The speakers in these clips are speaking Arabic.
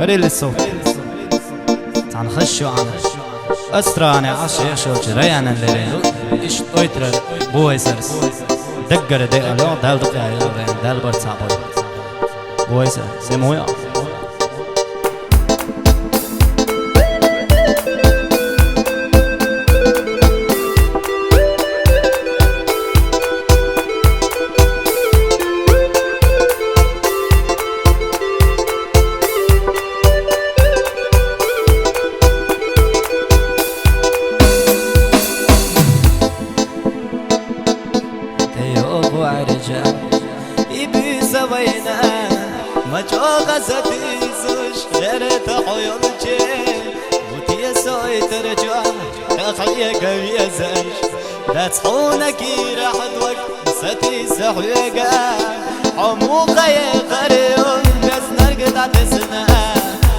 فريل الصوت تنخشوا عن أسراني عشي شو جريان الليل إيش تويتر بويسرس دقر دي ألو دال دقيا يلين دال برتصابل بويسر سمويا يبي سوينا ما جوغ زتيزش غيرت حيولجي بوتي سوي ترجع تخلي قوي زش لا تصحونك راح دوك ستي سحويقا عموقا يغريون بس نرقد عتسنا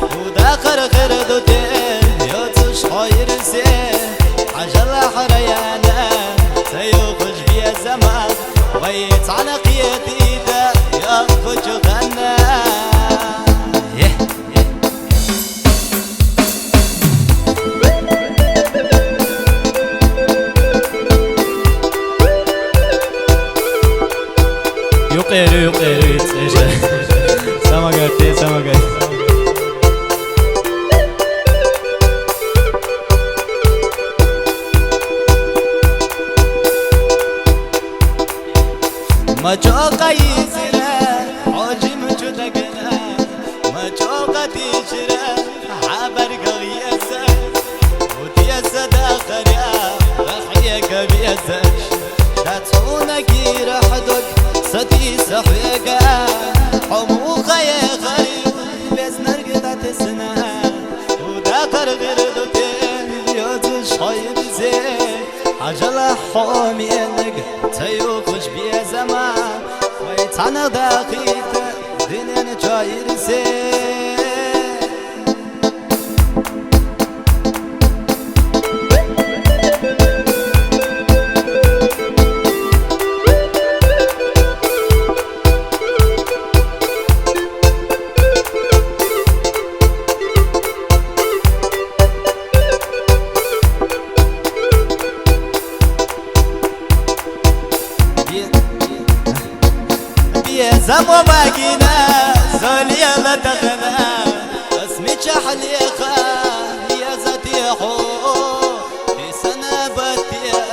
وداخر غردوتين يوتش خير سين عجل حريانا سيوخش بيا زمان ويت على قيادي دا يا فج غنى يقيري سمقتي ما جوقا يزرا عجم جدقنا ما جوقا تجرا عبر قغيسا وديسا داخريا رخيك بيزش لا تصونك رحدك ستي سحيقا حموقا يغريب بس نرقد تسنا وداخر غردوتين يوتش خيب زين عجل حومينك تيوخش بيا زمان ويتعنى داقيت دينين جاير زين زمو باقينا زوليا لا تغنى اسمي شحليخا يا زتيحو في سنة باتيا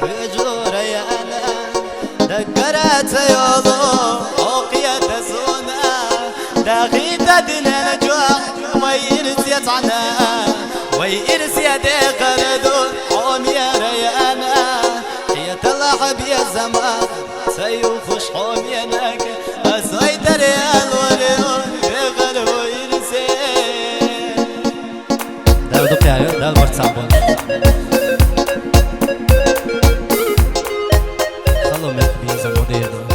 رجور يانا دقرات يوضو اوقيا تزونا داغيتا دينا نجوح ويرس يتعنا ويرس يدي غردو حوم يا ريانا هي تلعب يا زمان سيوخش حوم يناك أسويتر يا الوريون بغلو يرسين دال دقيا دال برتصابل خلو ملك بيزا مدير